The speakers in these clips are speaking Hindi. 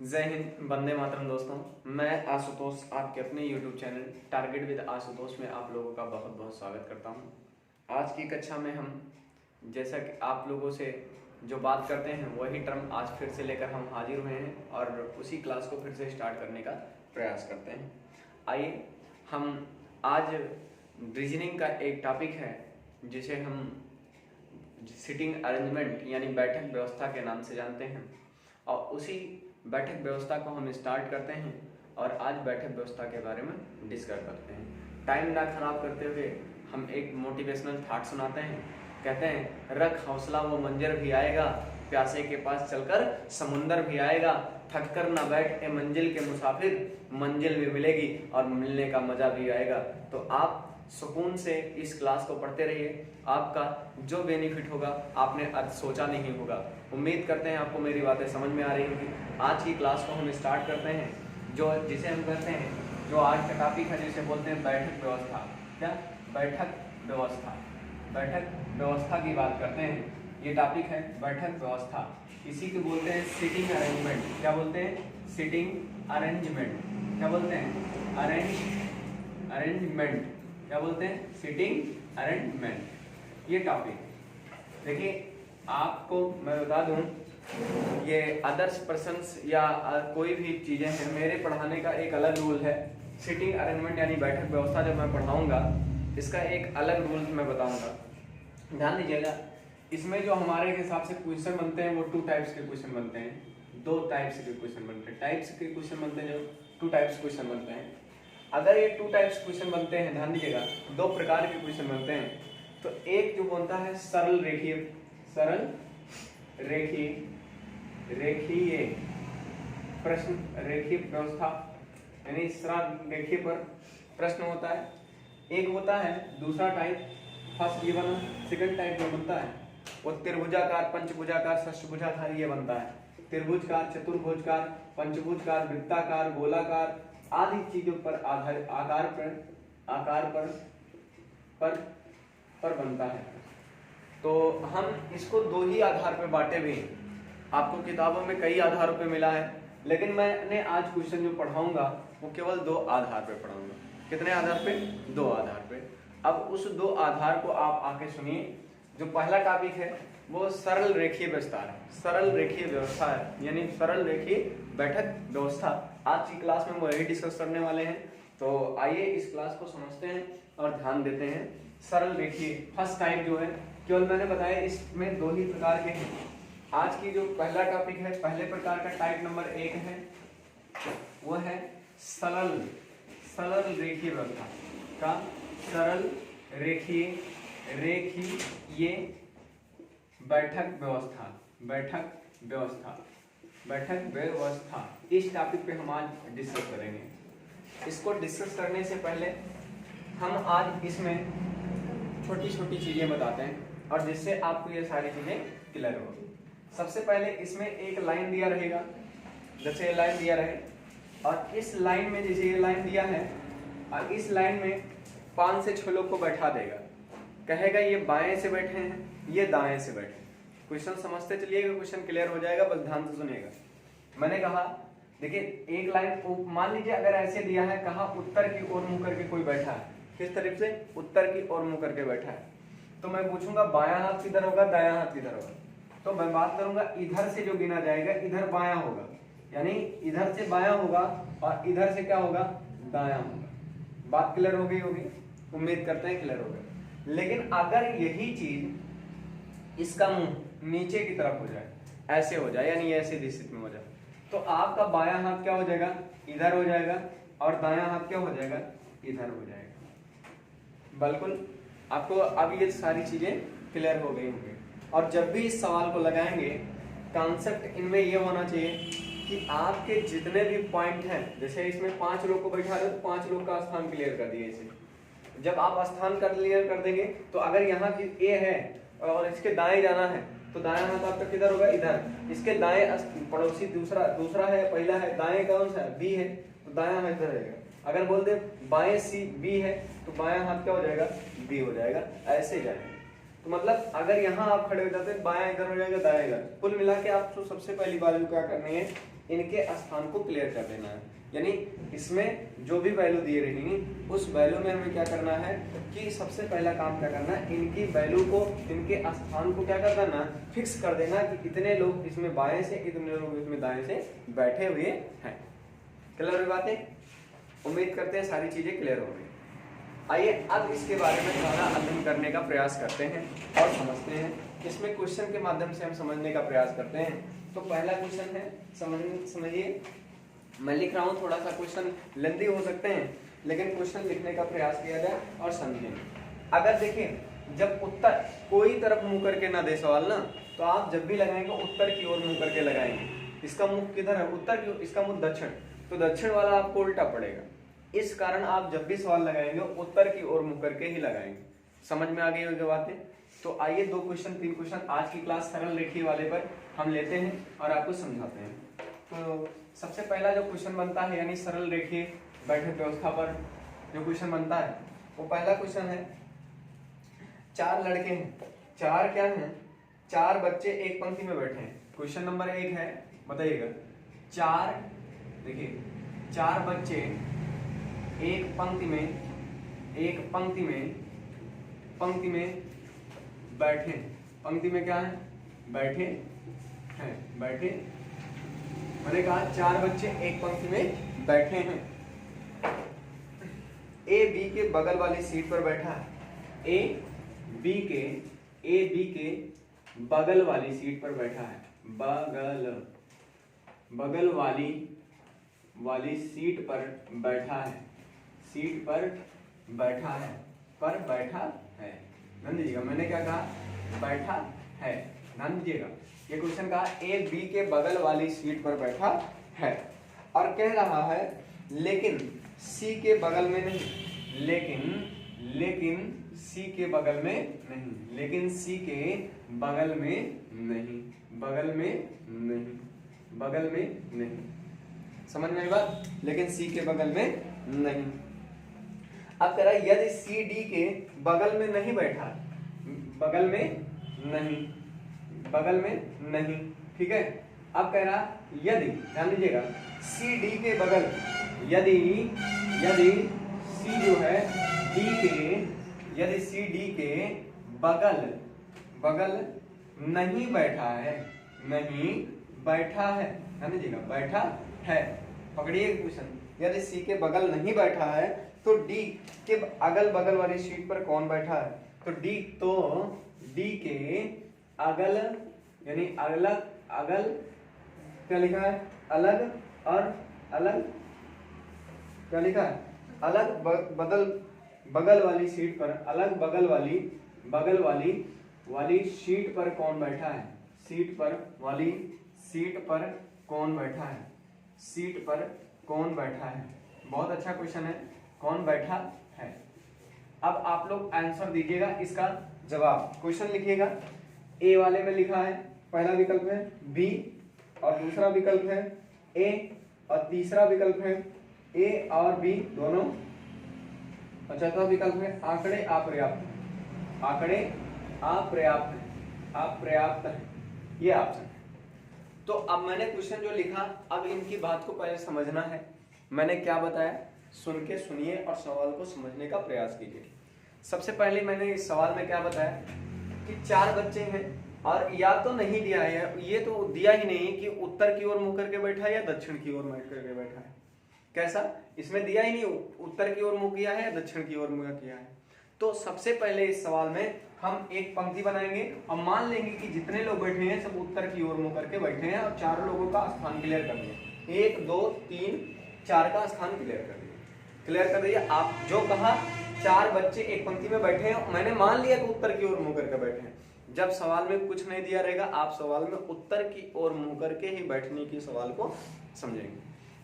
जय हिंद, वंदे मातरम। दोस्तों, मैं आशुतोष आपके अपने YouTube channel target with Ashutosh में आप लोगों का बहुत बहुत स्वागत करता हूं। आज की कक्षा में हम जैसा कि आप लोगों से जो बात करते हैं वही टर्म आज फिर से लेकर हम हाजिर हुए हैं और उसी क्लास को फिर से स्टार्ट करने का प्रयास करते हैं। आइए, हम आज रीजनिंग का एक टॉपिक है जिसे हम सिटिंग अरेंजमेंट यानी बैठक व्यवस्था के नाम से जानते हैं, और उसी बैठक व्यवस्था को हम स्टार्ट करते हैं और आज बैठक व्यवस्था के बारे में डिस्कस करते हैं। टाइम ना खराब करते हुए हम एक मोटिवेशनल थाट सुनाते हैं। कहते हैं, रख हौसला वो मंजर भी आएगा, प्यासे के पास चलकर समुंदर भी आएगा, थक कर ना बैठ ए मंजिल के मुसाफिर, मंजिल भी मिलेगी और मिलने का मजा भी आएगा। तो आप सुकून से इस क्लास को पढ़ते रहिए, आपका जो बेनिफिट होगा आपने आज सोचा नहीं होगा। उम्मीद करते हैं आपको मेरी बातें समझ में आ रही होंगी। आज की क्लास को हम स्टार्ट करते हैं, जिसे हम कहते हैं, जो आज का टॉपिक है जिसे बोलते हैं बैठक व्यवस्था। क्या? बैठक व्यवस्था। बैठक व्यवस्था की बात करते हैं। ये टॉपिक है बैठक व्यवस्था। इसी को बोलते हैं सिटिंग अरेंजमेंट। क्या बोलते हैं? Sitting arrangement. क्या बोलते हैं? अरेंजमेंट। क्या बोलते हैं? Sitting arrangement. ये टॉपिक देखिए, आपको मैं बता दूं, ये अदर्स पर्सन्स या कोई भी चीजें हैं, मेरे पढ़ाने का एक अलग रूल है। सिटिंग अरेंजमेंट यानी बैठक व्यवस्था जब मैं पढ़ाऊंगा, इसका एक अलग रूल मैं बताऊंगा। ध्यान दीजिएगा, इसमें जो हमारे हिसाब से क्वेश्चन बनते हैं वो 2 टाइप्स के क्वेश्चन बनते हैं। 2 टाइप्स के क्वेश्चन बनते हैं। टाइप्स के क्वेश्चन बनते हैं, जो 2 टाइप्स क्वेश्चन बनते हैं। अगर ये 2 टाइप्स क्वेश्चन बनते हैं, ध्यान दीजिएगा, 2 प्रकार के क्वेश्चन बनते हैं। तो एक जो बनता है सरल रेखीय प्रश्न, रेखीय व्यवस्था यानी सरल रेखीय पर प्रश्न होता है। एक होता है दूसरा टाइप, फर्स्ट ये बना। सेकंड टाइप जो बनता है वो त्रिभुजाकार, पंचभुजाकार, षष्ठभुजाकार ये बनता है। त्रिभुजकार, चतुर्भुजकार, पंचभुजकार, वृत्ताकार, गोलाकार आदि चीजों पर आधारित आकार पर बनता है। तो हम इसको 2 ही आधार पर बांटे भी हैं। आपको किताबों में कई आधारों पे मिला है, लेकिन मैंने आज क्वेश्चन जो पढ़ाऊंगा वो केवल 2 आधार पे पढ़ाऊंगा। कितने आधार पे? 2 आधार पे। अब उस 2 आधार को आप आके सुनिए। जो पहला टॉपिक है वो सरल रेखीय विस्तार है, सरल रेखीय व्यवस्था है, यानी सरल रेखीय बैठक व्यवस्था। आज की क्लास में वही डिस्कस करने वाले हैं। तो आइए इस क्लास को समझते हैं और ध्यान देते हैं। सरल रेखीय फर्स्ट टाइप जो है, केवल मैंने बताया इसमें 2 ही प्रकार के हैं। आज की जो पहला टॉपिक है, पहले प्रकार का टाइप नंबर 1 है, वो है सरल रेखीय व्यवस्था का। सरल रेखीय बैठक व्यवस्था इस टॉपिक पे हम आज डिस्कस करेंगे। इसको डिस्कस करने से पहले हम आज इसमें छोटी छोटी चीजें बताते हैं और जिससे आपको ये सारी चीजें क्लियर होगी। सबसे पहले इसमें एक लाइन दिया रहेगा, जैसे ये लाइन दिया रहे, और इस लाइन में जैसे ये लाइन दिया है और इस लाइन में 5 से 6 लोग को बैठा देगा। कहेगा ये बाएं से बैठे हैं, ये दाएं से बैठे हैं। क्वेश्चन समझते चलिएगा, क्वेश्चन क्लियर हो जाएगा, बस ध्यान से सुनिएगा। मैंने कहा, देखिए एक लाइन मान लीजिए अगर ऐसे दिया है, कहा उत्तर की ओर मुंह करके कोई बैठा है। किस तरफ से? उत्तर की ओर मुंह करके बैठा है। तो मैं पूछूंगा बायां हाथ किधर होगा, दायां हाथ किधर होगा। तो मैं बात करूंगा इधर से जो गिना जाएगा इधर बायां होगा, यानी इधर से बायां होगा और इधर से क्या होगा? दायां होगा। बात क्लियर हो गई होगी, उम्मीद करते हैं क्लियर हो गई। लेकिन अगर यही चीज इसका मुंह नीचे की तरफ हो जाए, ऐसे हो जाए, यानी ऐसे स्थिति में हो जाए, तो आपका बायां हाथ क्या हो जाएगा? इधर हो जाएगा, और दायां हाथ क्या हो जाएगा? इधर हो जाएगा। बिल्कुल आपको अब ये सारी चीजें क्लियर हो गई होंगी। और जब भी इस सवाल को लगाएंगे, कॉन्सेप्ट इनमें ये होना चाहिए कि आपके जितने भी पॉइंट हैं, जैसे इसमें 5 लोग को बैठा रहे तो 5 लोग का स्थान क्लियर कर दिए इसे। जब आप स्थान क्लियर कर देंगे तो अगर यहाँ की ए है और इसके दाएं जाना है तो दायां हाथ आपका किधर होगा? इधर। इसके दाएं पड़ोसी दूसरा है, पहला है, दाएं कौन सा है? बी है, तो दायां हाथ इधर रहेगा। अगर बोल दे बाएं सी बी है तो बायां हाथ क्या हो जाएगा? बी हो जाएगा। ऐसे जाएगा। तो मतलब अगर यहाँ आप खड़े हो जाते हैं, बायां इधर हो जाएगा, दायां इधर। कुल मिला के आपको सबसे पहली बात क्या करनी है, इनके स्थान को क्लियर कर देना है। यानी इसमें जो भी वैल्यू दी रहेंगी उस वैल्यू में हमें क्या करना है कि सबसे पहला काम क्या करना है, इनकी वैल्यू को, इनके स्थान को क्या कर देना, फिक्स कर देना कि इतने लोग इसमें बाएं से, इतने लोग इसमें दाएं से बैठे हुए हैं। क्लियर हुई बातें? उम्मीद करते हैं सारी चीजें क्लियर हो गई। आइए अब इसके बारे में थोड़ा अध्ययन करने का प्रयास करते हैं और समझते हैं। इसमें क्वेश्चन के माध्यम से हम समझने का प्रयास करते हैं। तो पहला क्वेश्चन है, समझिए, मैं लिख रहा हूँ, थोड़ा सा क्वेश्चन लेंथी हो सकते हैं लेकिन क्वेश्चन लिखने का प्रयास किया जाए और समझें। अगर देखें जब उत्तर कोई तरफ मुंह करके ना दे सवाल ना, तो आप जब भी लगाएंगे उत्तर की ओर मुंह करके लगाएंगे। इसका मुख किधर है? उत्तर की ओर, इसका मुख दक्षिण, तो दक्षिण वाला आपको उल्टा पड़ेगा। इस कारण आप जब भी सवाल लगाएंगे उत्तर की ओर मुंह करके ही लगाएंगे। समझ में आ गई होगी बातें? तो आइए 2 क्वेश्चन 3 क्वेश्चन आज की क्लास सरल रेखीय वाले पर हम लेते हैं और आपको समझाते हैं। तो सबसे पहला जो क्वेश्चन बनता है, यानी सरल रेखीय बैठक व्यवस्था पर जो क्वेश्चन बनता है, वो पहला क्वेश्चन है, 4 लड़के हैं, 4 क्या हैं? 4 बच्चे एक पंक्ति में बैठे हैं। क्वेश्चन नंबर 1 है, बताइएगा, 4, देखिए 4 बच्चे एक पंक्ति में बैठे। पंक्ति में क्या है? बैठे हैं, बैठे। मैंने कहा 4 बच्चे एक पंक्ति में बैठे हैं। ए बी के बगल वाली सीट पर बैठा है। ए बी के बगल वाली सीट पर बैठा है। बगल वाली सीट पर बैठा है। सीट पर बैठा है, पर बैठा है। ध्यान दीजिएगा, मैंने क्या कहा? बैठा है। ध्यान दीजिएगा, ये क्वेश्चन कहा ए बी के बगल वाली सीट पर बैठा है और कह रहा है लेकिन सी के बगल में नहीं। लेकिन सी के बगल में नहीं। लेकिन सी के बगल में नहीं। बगल में नहीं। समझ में आई बात? लेकिन सी के बगल में नहीं। अब कह रहा है यदि सी डी के बगल में नहीं बैठा, बगल में नहीं, ठीक है। अब कह रहा यदि, ध्यान दीजिएगा, सी डी के बगल, यदि सी जो है डी के, यदि सी डी के बगल नहीं बैठा है, ध्यान दीजिएगा, बैठा है। पकड़िए क्वेश्चन, यदि सी के बगल नहीं बैठा है तो डी के अगल बगल वाली सीट पर कौन बैठा है? तो डी के अगल, यानी अगल क्या लिखा है? अलग, और अलग क्या लिखा है? अलग बगल वाली सीट पर, अलग बगल वाली सीट पर कौन बैठा है? सीट पर कौन बैठा है? सीट पर कौन बैठा है? बहुत अच्छा क्वेश्चन है, कौन बैठा है। अब आप लोग आंसर दीजिएगा, इसका जवाब क्वेश्चन लिखिएगा। ए वाले में लिखा है, पहला विकल्प है बी, और दूसरा विकल्प है ए, और तीसरा विकल्प है ए और बी दोनों, और चौथा विकल्प है आंकड़े अपर्याप्त। आंकड़े अपर्याप्त है, ये ऑप्शन है। तो अब मैंने क्वेश्चन जो लिखा, अब इनकी बात को पहले समझना है। मैंने क्या बताया, सुन के सुनिए और सवाल को समझने का प्रयास कीजिए। सबसे पहले मैंने इस सवाल में क्या बताया कि 4 बच्चे हैं और या तो नहीं दिया है, ये तो दिया ही नहीं कि उत्तर की ओर मुंह करके बैठा है या दक्षिण की ओर मुंह करके बैठा है। कैसा? इसमें दिया ही नहीं उत्तर की ओर मुंह किया है या दक्षिण की ओर मुंह किया है। तो सबसे पहले इस सवाल में हम एक पंक्ति बनाएंगे और मान लेंगे कि जितने लोग बैठे हैं सब उत्तर की ओर मुंह करके बैठे हैं, और 4 लोगों का स्थान क्लियर कर दिए। 1 2 3 4 का स्थान क्लियर कर दिया। आप जो कहा 4 बच्चे एक पंक्ति में बैठे हैं, मैंने मान लिया कि उत्तर की ओर मुंह करके बैठे हैं। जब सवाल में कुछ नहीं दिया रहेगा, आप सवाल में उत्तर की ओर मुंह करके ही बैठने की सवाल को समझेंगे।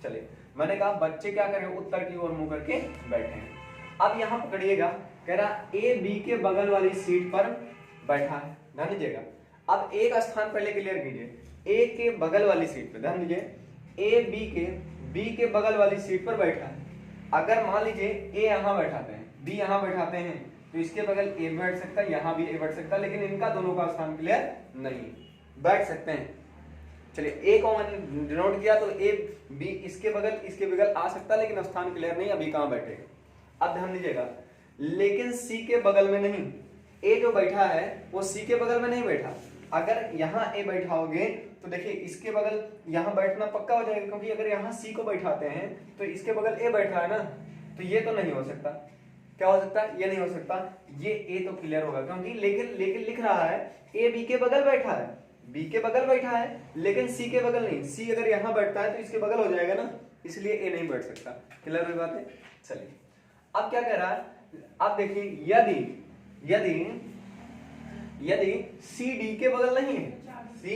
चलिए, मैंने कहा बच्चे क्या करें, उत्तर की ओर मुंह करके बैठे हैं। अब यहाँ पकड़िएगा, कह रहा ए बी के बगल वाली सीट पर बैठा है। ध्यान दीजिएगा, अब एक स्थान पहले क्लियर कीजिए। ए के बगल वाली सीट पर, ध्यान दीजिए, ए बी के बगल वाली सीट पर बैठा है। अगर मान लीजिए ए यहाँ बैठाते हैं, बी यहाँ बैठाते हैं, तो इसके बगल ए बैठ सकता है, यहाँ भी ए बैठ सकता है, लेकिन इनका दोनों का स्थान क्लियर नहीं, बैठ सकते हैं। चलिए ए को मैंने डिनोट किया तो ए बी इसके बगल आ सकता है, लेकिन स्थान क्लियर नहीं, अभी कहाँ बैठेगा। अब ध्यान दीजिएगा, लेकिन सी के बगल में नहीं, ए जो बैठा है वो सी के बगल में नहीं बैठा। अगर यहाँ ए बैठाओगे तो देखिए इसके बगल यहाँ बैठना पक्का हो जाएगा, क्योंकि अगर यहाँ सी को बैठाते हैं तो इसके बगल ए बैठा है ना, तो ये तो नहीं हो सकता। क्या हो सकता है? ये नहीं हो सकता, ये ए तो क्लियर होगा, क्योंकि लेकिन लिख रहा है ए बी के बगल बैठा है, बी के बगल बैठा है, लेकिन सी के बगल नहीं। सी अगर यहाँ बैठता है तो इसके बगल हो जाएगा ना, इसलिए ए नहीं बैठ सकता। क्लियर हुई बात है? चलिए अब क्या कह रहा है, अब देखिए यदि सी डी के बगल नहीं है, सी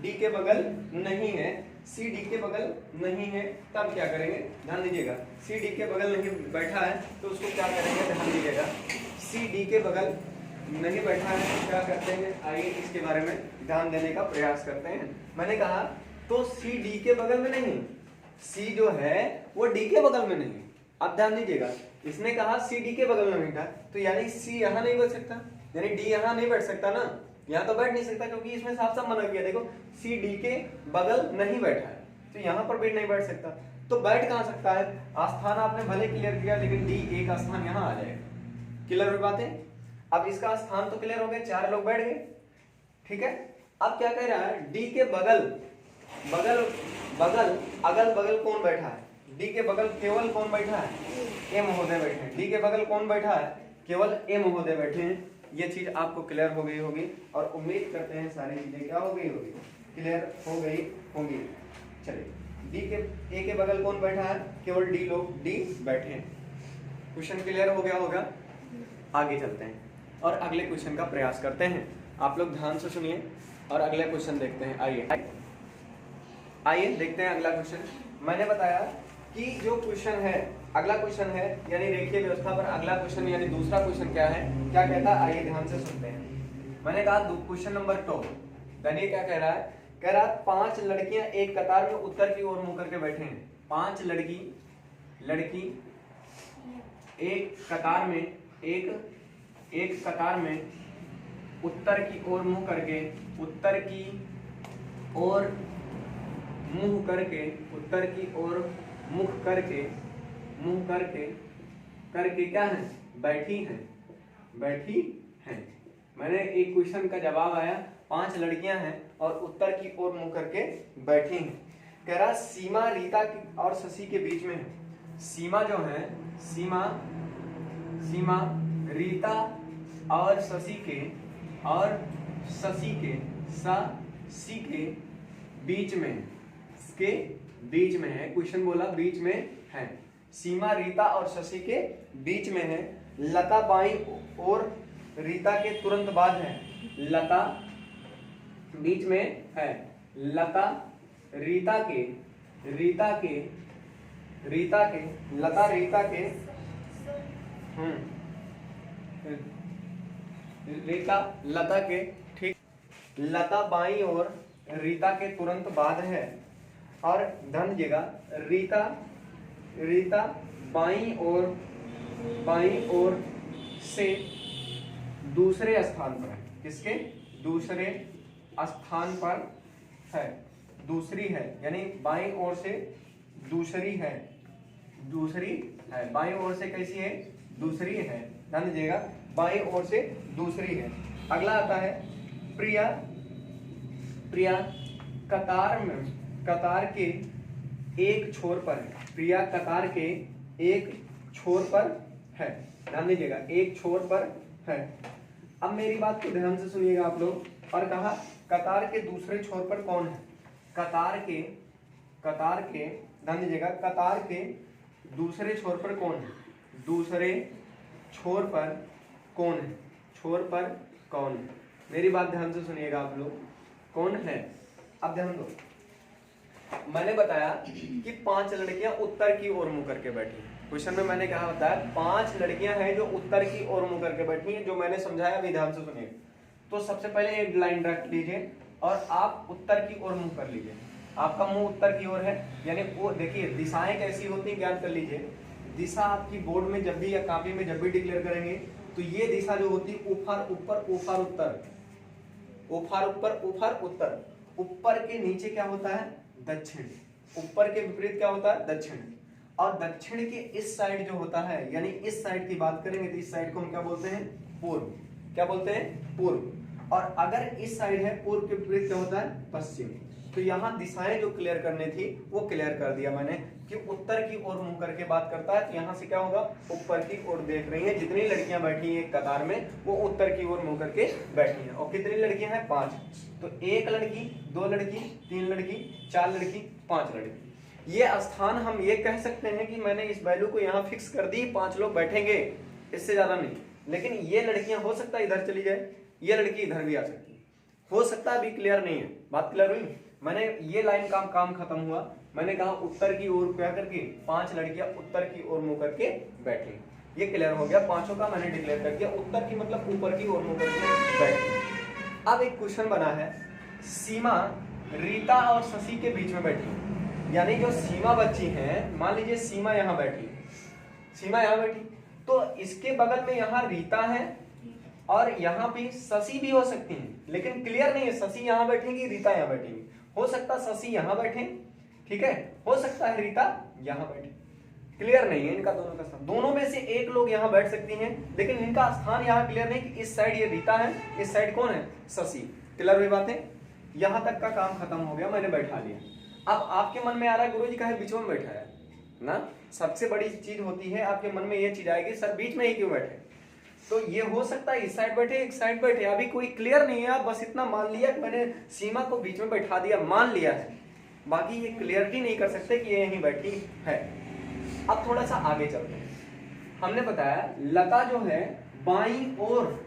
डी के बगल नहीं है, सी डी के बगल नहीं है, तब क्या करेंगे? ध्यान दीजिएगा, सी डी के बगल नहीं बैठा है तो उसको क्या करेंगे? ध्यान दीजिएगा, सी डी के बगल नहीं बैठा है तो क्या करते हैं? आइए इसके बारे में ध्यान देने का प्रयास करते हैं। मैंने कहा तो सी डी के बगल में नहीं, सी जो है वो डी के बगल में नहीं। अब ध्यान दीजिएगा, इसने कहा सी डी के बगल में बैठा, तो यानी सी यहाँ नहीं बैठ सकता, यानी डी यहाँ नहीं बैठ सकता ना, यहाँ तो बैठ नहीं सकता, क्योंकि इसमें साफ साफ मना किया। देखो सी डी के बगल नहीं बैठा है तो यहाँ पर भी नहीं बैठ सकता, तो बैठ कहाँ सकता है? स्थान आपने भले क्लियर किया, लेकिन डी ए का स्थान यहाँ आ जाएगा। क्लियर हुई बातें? अब इसका स्थान तो क्लियर हो गया, 4 लोग बैठ गए, ठीक है। अब क्या कह रहा है? डी के अगल बगल कौन बैठा है? डी के बगल केवल कौन बैठा है? ए महोदय बैठे हैं। डी के बगल कौन बैठा है? केवल ए महोदय बैठे हैं। ये चीज आपको क्लियर हो गई होगी, और उम्मीद करते हैं सारी चीजें क्या हो गई होगी? क्लियर हो गई होंगी। चलिए डी के ए के बगल कौन बैठा है? केवल डी लोग डी बैठे हैं। क्वेश्चन क्लियर हो गया होगा। आगे चलते हैं और अगले क्वेश्चन का प्रयास करते हैं। आप लोग ध्यान से सुनिए और अगला क्वेश्चन देखते हैं। आइए देखते हैं अगला क्वेश्चन। मैंने बताया कि जो क्वेश्चन है, अगला क्वेश्चन है यानी रेखीय व्यवस्था पर अगला क्वेश्चन यानी दूसरा क्वेश्चन क्या है, क्या कहता है? आइए ध्यान से सुनते हैं। मैंने कहा क्वेश्चन नंबर 2, देखिए क्या कह रहा है? कह रहा है 5 लड़कियां एक कतार में उत्तर की ओर मुंह करके बैठे हैं। 5 लड़की एक कतार में उत्तर की ओर मुंह करके क्या है? बैठी हैं। मैंने एक क्वेश्चन का जवाब आया, 5 लड़कियां हैं और उत्तर की ओर मुंह करके बैठी हैं। कह रहा सीमा रीता और शशि के बीच में है। सीमा जो है, सीमा रीता और शशि के बीच में है। इसके बीच में है, क्वेश्चन बोला बीच में है। सीमा रीता और शशि के बीच में है। लता बाईं और रीता के तुरंत बाद है। लता बीच में है। लता रीता के लता के ठीक, लता बाईं और रीता के तुरंत बाद है। और ध्यान दीजिएगा, रीता बाईं ओर से दूसरे स्थान पर है। किसके? दूसरे स्थान पर है। दूसरी है यानी बाईं ओर से दूसरी है। बाईं ओर से कैसी है? दूसरी है। ध्यान दीजिएगा, बाईं ओर से दूसरी है। अगला आता है प्रिया कतार के एक छोर पर है। प्रिया कतार के एक छोर पर है। ध्यान दीजिएगा, एक छोर पर है। अब मेरी बात को ध्यान से सुनिएगा आप लोग। और कहा कतार के दूसरे छोर पर कौन है? कतार के ध्यान दीजिएगा, कतार के दूसरे छोर पर कौन है? दूसरे छोर पर कौन है? मेरी बात ध्यान से सुनिएगा आप लोग, कौन है? अब ध्यान दो, मैंने बताया कि 5 लड़कियां उत्तर की ओर मुंह करके बैठी हैं। क्वेश्चन में मैंने कहा बताया 5 लड़कियां हैं जो उत्तर की ओर मुंह करके बैठी हैं। जो मैंने समझाया अभी ध्यान से सुनिए। तो सबसे पहले एक लाइन रख लीजिए और आप उत्तर की ओर मुंह कर लीजिए। आपका मुंह उत्तर की ओर है, यानी वो देखिए दिशाएं कैसी होती हैं ज्ञान कर लीजिए। दिशा आपकी बोर्ड में जब भी या कॉपी में जब भी डिक्लेयर करेंगे तो ये दिशा जो होती है ऊपर ऊपर ऊपर उत्तर, ऊपर ऊपर ऊपर उत्तर। ऊपर के नीचे क्या होता है? दक्षिण। ऊपर के विपरीत क्या होता है? दक्षिण। और दक्षिण के इस साइड जो होता है, यानी इस साइड की बात करेंगे तो इस साइड को हम क्या बोलते हैं? पूर्व। क्या बोलते हैं? पूर्व। और अगर इस साइड है, पूर्व के विपरीत क्या होता है? पश्चिम। तो यहाँ दिशाएं जो क्लियर करनी थी वो क्लियर कर दिया मैंने कि उत्तर की ओर मुंह करके बात करता है, तो यहाँ से क्या होगा? ऊपर की ओर देख रही हैं। जितनी लड़कियां बैठी हैं एक कतार में वो उत्तर की ओर मुंह करके बैठी हैं। और कितनी लड़कियां हैं? 5। तो 1 लड़की, 2 लड़की, 3 लड़की, 4 लड़की, 5 लड़की। ये स्थान हम ये कह सकते हैं कि मैंने इस वैल्यू को यहाँ फिक्स कर दी, 5 लोग बैठेंगे, इससे ज्यादा नहीं। लेकिन ये लड़कियां हो सकता है इधर चली जाए, ये लड़की इधर भी आ सकती है, हो सकता है। अभी क्लियर नहीं है, बात क्लियर हुई? मैंने ये लाइन का काम खत्म हुआ, मैंने कहा उत्तर की ओर क्या करके 5 लड़कियां उत्तर की ओर मुंह करके बैठी। ये क्लियर हो गया, 5 का मैंने डिक्लेयर कर दिया। उत्तर की मतलब ऊपर की ओर मुंह करके बैठी। अब एक क्वेश्चन बना है, सीमा रीता और शशि के बीच में बैठी, यानी जो सीमा बच्ची है, मान लीजिए सीमा यहाँ बैठी, सीमा यहाँ बैठी, तो इसके बगल में यहाँ रीता है और यहाँ पे शशि भी हो सकती है, लेकिन क्लियर नहीं है शशि यहाँ बैठेंगी रीता यहाँ बैठेंगी। हो सकता है शशि यहाँ बैठे, ठीक है, हो सकता है रीता यहाँ बैठे, क्लियर नहीं है इनका दोनों का स्थान। दोनों में से एक लोग यहाँ बैठ सकती हैं, लेकिन इनका स्थान यहाँ क्लियर नहीं कि इस साइड ये रीता है, इस साइड कौन है? शशि। क्लियर हुई बातें? यहाँ तक का काम खत्म हो गया, मैंने बैठा लिया। अब आपके मन में आ रहा है गुरुजी काहे बीच में बैठा है ना? सबसे बड़ी चीज होती है आपके मन में ये चीज आएगी, सर बीच में ही क्यों बैठे? तो ये हो सकता है इस साइड बैठे, एक साइड बैठे, अभी कोई क्लियर नहीं है। आप बस इतना मान लिया कि मैंने सीमा को बीच में बैठा दिया, मान लिया है, बाकी ये क्लियरिटी नहीं कर सकते कि ये यहीं बैठी है। अब थोड़ा सा आगे चलते हैं। हमने बताया लता जो है बाईं ओर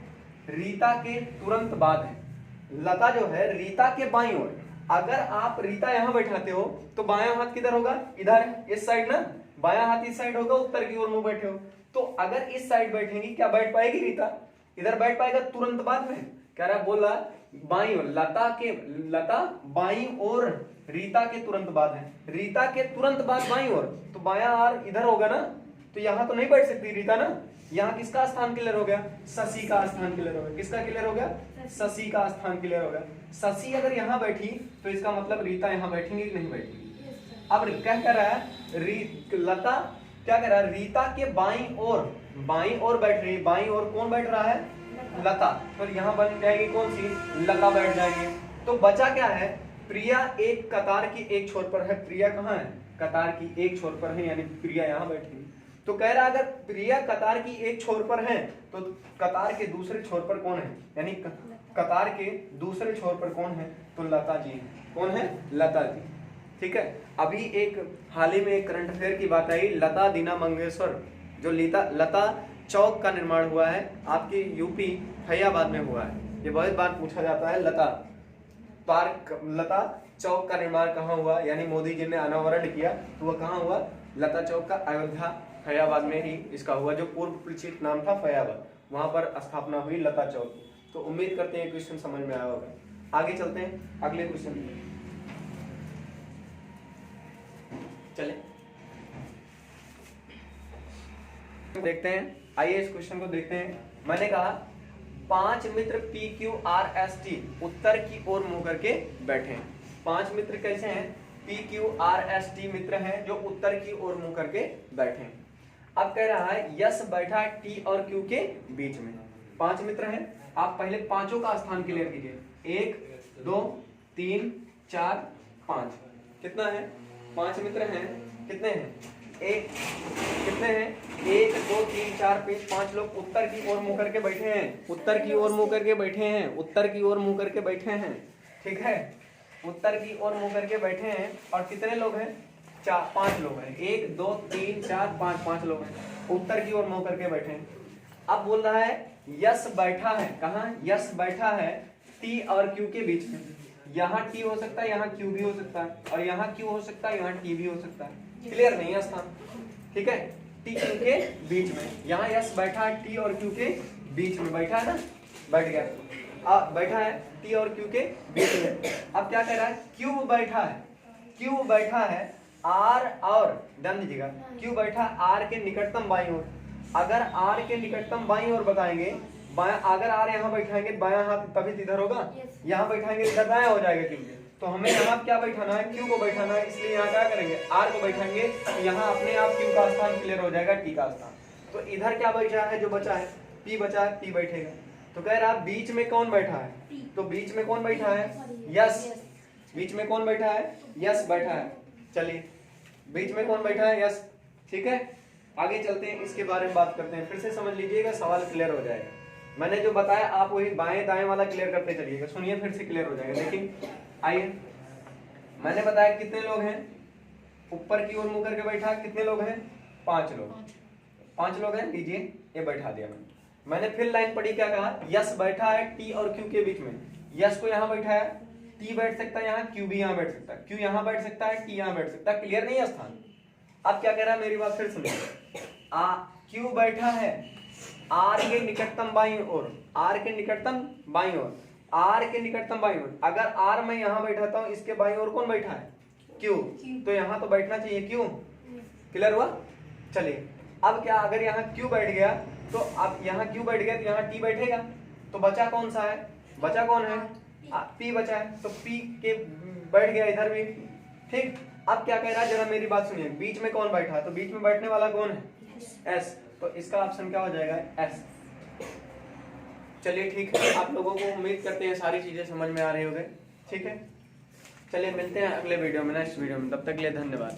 रीता के तुरंत बाद है। लता जो है रीता के बाईं ओर, अगर आप रीता यहाँ बैठाते हो तो बायां हाथ किधर होगा? इधर, इस साइड ना, बायां हाथ इस साइड होगा, उत्तर की ओर मुंह बैठे हो। तो अगर इस साइड बैठेंगी क्या बैठ पाएगी रीता? इधर बैठ पाएगा तुरंत बाद में? कह रहा बोला बाईं ओर, लता बाईं ओर रीता के तुरंत बाद है, रीता के तुरंत बाद बाईं ओर, तो बायां आर इधर होगा ना, तो यहाँ तो नहीं बैठ सकती रीता ना। यहाँ किसका स्थान क्लियर हो गया? शशि का स्थान क्लियर हो गया। किसका क्लियर हो गया? शशि का स्थान क्लियर हो गया। शशि अगर यहाँ बैठी तो इसका मतलब रीता यहाँ बैठेंगी कि नहीं बैठेंगी? अब क्या कह रहा है? लता क्या कह रहा है? रीता के बाईं ओर बैठ रही है। बाईं ओर कौन बैठ रहा है? लता। तो यहाँ बन जाएगी कौन सी? लता बैठ जाएगी। तो बचा क्या है? प्रिया एक कतार की एक छोर पर है। प्रिया कहाँ है? कतार की एक छोर पर है, यानी प्रिया यहाँ बैठी। तो कह रहा अगर प्रिया कतार की एक छोर पर है तो कतार के दूसरे छोर पर कौन है? यानी कतार के दूसरे छोर पर कौन है? तो लता जी है। कौन है? लता जी। ठीक है। अभी एक हाल ही में एक करंट अफेयर की बात आई, लता दीना मंगेशकर, जो लता चौक का निर्माण हुआ है आपके यूपी फैयाबाद में हुआ है। ये बहुत बार पूछा जाता है, लता चौक का निर्माण कहाँ हुआ, यानी मोदी जी ने अनावरण किया तो वह कहाँ हुआ? लता चौक का अयोध्या फैयाबाद में ही इसका हुआ, जो पूर्व परिचित नाम था फैयाबाद, वहां पर स्थापना हुई लता चौक। तो उम्मीद करते हैं क्वेश्चन समझ में आया होगा। आगे चलते हैं अगले क्वेश्चन में, चले देखते हैं। आइए इस क्वेश्चन को देखते हैं। मैंने कहा 5 मित्र PQRST उत्तर की ओर मुंह करके बैठे हैं। 5 मित्र कैसे हैं? PQRST मित्र हैं जो उत्तर की ओर मुंह करके बैठे हैं। अब कह रहा है यस बैठा T और Q के बीच में। 5 मित्र हैं, आप पहले पांचों का स्थान क्लियर कीजिए। 1 2 3 4 5, कितना है? 5 मित्र हैं, कितने हैं? कितने हैं? 1 2 3 4 5 लोग उत्तर की ओर मुंह करके बैठे हैं। उत्तर की ओर मुंह करके बैठे हैं। उत्तर की ओर मुंह करके बैठे हैं। ठीक है, उत्तर की ओर मुंह करके बैठे हैं। और कितने लोग हैं? 5 लोग हैं। 1 2 3 4 5 लोग हैं, उत्तर की ओर मुंह करके बैठे हैं। अब बोल रहा है यस बैठा है। कहाँ? यस बैठा है T और Q के बीच में। यहाँ T हो सकता है, यहाँ Q भी हो सकता है, और यहाँ Q हो सकता है, यहाँ T भी हो सकता है। क्लियर नहीं है स्थान? ठीक है, T Q के बीच में। यहाँ यस बैठा है T और Q के बीच में, बैठा है ना, बैठ गया। बैठा है T और Q के बीच में। अब क्या कह रहा है? Q बैठा है, Q बैठा है R और, ध्यान दीजिएगा, Q बैठा R के निकटतम बाईं ओर। अगर R के निकटतम बाईं ओर बताएंगे, बायां, अगर R यहाँ बैठाएंगे बायां हाथ तभी इधर होगा, यहाँ बैठाएंगे इधर दायां हो जाएगा। क्योंकि तो हमें यहाँ क्या बैठाना है, Q को बैठाना है, इसलिए यहाँ क्या करेंगे, R को बैठाएंगे, तो यहाँ अपने आप Q का स्थान क्लियर हो जाएगा, T का स्थान। तो इधर क्या बचा है, जो बचा है P बचा है, P बैठेगा। तो कह रहा बीच में कौन बैठा है, तो बीच में कौन बैठा है, यस, बीच में कौन बैठा है, यस बैठा है। चलिए बीच में कौन बैठा है, यस, ठीक है। आगे चलते हैं, इसके बारे में बात करते हैं, फिर से समझ लीजिएगा, सवाल क्लियर हो जाएगा। मैंने जो बताया आप वही बाएं दाएं वाला क्लियर करते चलिएगा, सुनिए फिर से क्लियर हो जाएगा। लेकिन आइए, मैंने बताया कितने लोग हैं, ऊपर की ओर मुंह करके बैठा, कितने लोग हैं, 5 लोग, 5 लोग हैं, लीजिए ये बैठा दिया मैंने फिर लाइन पढ़ी, क्या कहा, यस बैठा है टी और क्यू के बीच में, यस को यहाँ बैठा है, टी बैठ सकता है यहाँ, क्यू भी यहाँ बैठ सकता है, क्यू यहाँ बैठ सकता है, टी यहाँ बैठ सकता है, क्लियर नहीं है स्थान। अब क्या कह रहा है, मेरी बात फिर सुनिए, क्यू बैठा है आर के निकटतम बाईं ओर, आर के निकटतम बाईं ओर, आर के निकटतम बाईं ओर। अगर आर मैं यहाँ बैठाता हूँ, इसके बाईं ओर कौन बैठा है, क्यू, तो यहाँ तो बैठना चाहिए क्यू, क्लियर हुआ। चलिए अब क्या, अगर यहाँ क्यू बैठ गया तो अब यहाँ क्यू बैठ गया तो यहाँ टी बैठेगा, तो बचा कौन सा है, बचा कौन है, पी बचा है, तो पी के बैठ गया इधर भी, ठीक। अब क्या कह रहा है, जरा मेरी बात सुनिए, बीच में कौन बैठा है, तो बीच में बैठने वाला कौन है, एस, तो इसका ऑप्शन क्या हो जाएगा, एस। चलिए ठीक है, आप लोगों को उम्मीद करते हैं सारी चीजें समझ में आ रही होंगे, ठीक है। चलिए मिलते हैं अगले वीडियो में, नेक्स्ट वीडियो में, तब तक के लिए धन्यवाद।